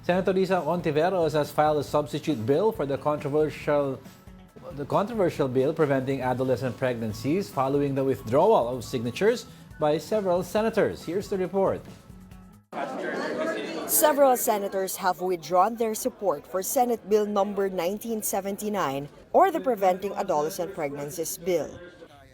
Senator Risa Ontiveros has filed a substitute bill for the controversial bill preventing adolescent pregnancies following the withdrawal of signatures by several senators. Here's the report. Several senators have withdrawn their support for Senate Bill number 1979 or the Preventing Adolescent Pregnancies Bill.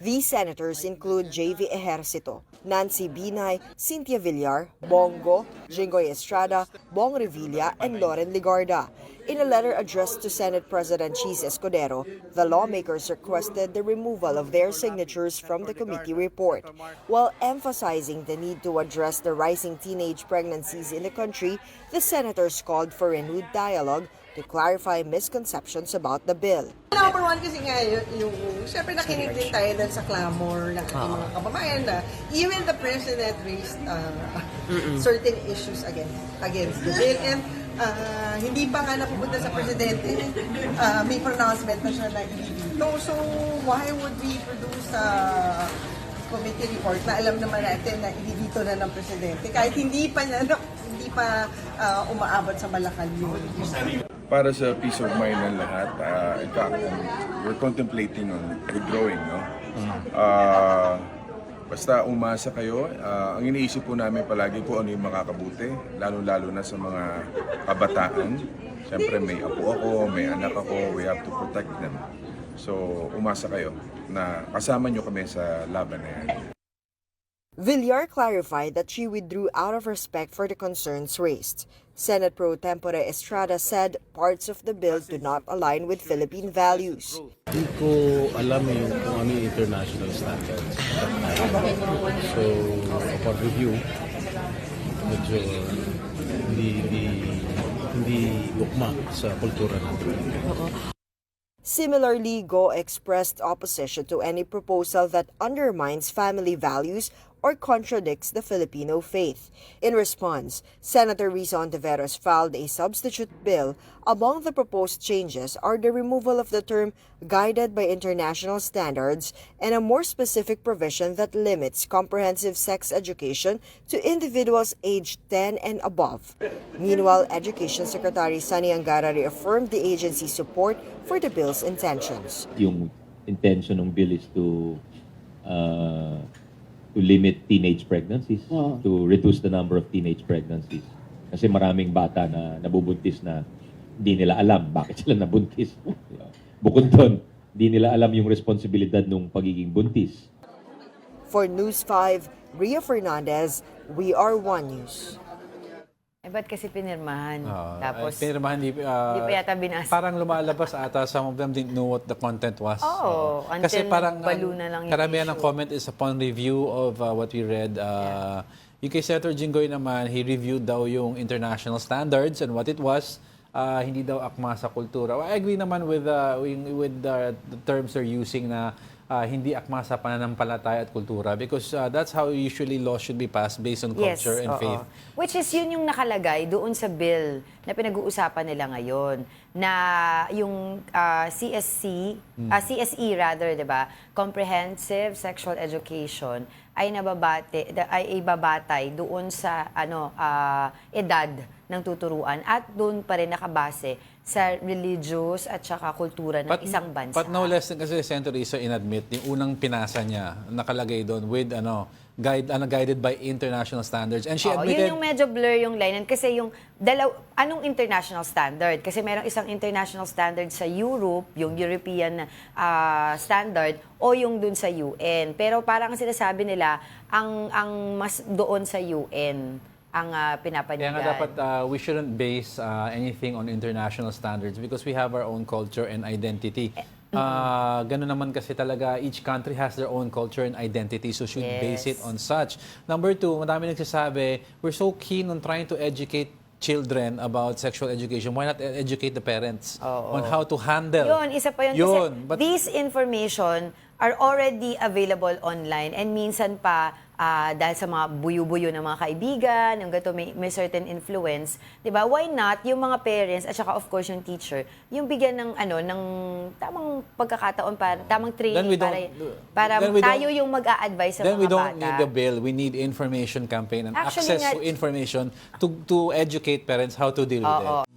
These senators include J.V. Ejercito, Nancy Binay, Cynthia Villar, Bongo, Jinggoy Estrada, Bong Revilla, and Loren Ligarda. In a letter addressed to Senate President Chis Escudero, the lawmakers requested the removal of their signatures from the committee report, while emphasizing the need to address the rising teenage pregnancies in the country. The senators called for renewed dialogue to clarify misconceptions about the bill. Number one kasi nga yung syempre nakinig din tayo dun sa clamor ng ating mga kababayan na even the president raised certain issues against the bill, and hindi pa nga napupunta sa presidente, may pronouncement na siya na ililito. So why would we produce a committee report na alam naman natin na ililito na ng presidente kahit hindi pa umaabot sa Malacan yun. Para sa peace of mind ng lahat, in fact, we're contemplating on withdrawing, no? Basta umasa kayo, ang iniisip po namin palagi po ano yung makakabuti, lalo-lalo na sa mga kabataan. Siyempre may apo ako, may anak ako, we have to protect them. So umasa kayo na kasama nyo kami sa laban na yan. Villar clarified that she withdrew out of respect for the concerns raised. Senate Pro Tempore Estrada said parts of the bill do not align with Philippine values. Hindi ko alam kung ano yung international standards. So, upon review, medyo hindi ugma sa kultura natin. Similarly, Go expressed opposition to any proposal that undermines family values or contradicts the Filipino faith. In response, Senator Risa Ontiveros filed a substitute bill. Among the proposed changes are the removal of the term guided by international standards and a more specific provision that limits comprehensive sex education to individuals aged 10 and above. Meanwhile, Education Secretary Sunny Angara reaffirmed the agency's support for the bill's intentions. Yung intention ng bill is to limit teenage pregnancies, to reduce the number of teenage pregnancies. Kasi maraming bata na nabubuntis na hindi nila alam bakit sila nabuntis. Bukod doon, hindi nila alam yung responsibilidad ng pagiging buntis. For News 5, Ria Fernandez, We Are One News. Ba't kasi pinirmahan? Tapos, pinirmahan, hindi pa yata binasa. Parang lumalabas ata, some of them didn't know what the content was. Until parang balo na lang yung karamihan ng issue. comment is upon review of what we read. Yung kay Senator Jinggoy naman, he reviewed daw yung international standards and what it was. Hindi daw akma sa kultura. I agree naman with the terms they're using na hindi akma sa pananampalataya at kultura because that's how usually laws should be passed based on culture and faith. Which is yun yung nakalagay doon sa bill na pinag-uusapan nila ngayon na yung CSE rather, 'di ba? Comprehensive Sexual Education ay ibabatay doon sa edad ng tuturuan at doon pa rin nakabase sa religious at saka kultura ng isang bansa. But no less kasi Senator Risa inadmit yung unang pinasa niya nakalagay doon with guided by international standards, and she admitted yun yung medyo blur yung line kasi yung anong international standard, kasi merong isang international standard sa Europe, yung European standard o yung dun sa UN, pero parang sinasabi nila ang mas doon sa UN ang pinapanigan. Kaya nga dapat we shouldn't base anything on international standards because we have our own culture and identity. Ganun naman kasi talaga, each country has their own culture and identity, so should base it on such. Number two, madami nagsasabi, we're so keen on trying to educate children about sexual education. Why not educate the parents on how to handle? Yun, isa pa yun. Kasi these information are already available online and minsan pa dahil sa mga buyo-buyo ng mga kaibigan, yung gato may certain influence, 'di ba? Why not yung mga parents at saka of course yung teacher, yung bigyan ng ng tamang pagkakataon para tamang Then we training don't- para then we tayo don't- yung mag-a-advise sa Then mga we don't bata. need the bill. We need information campaign and Actually access nga- to information to educate parents how to deal with it. Oo.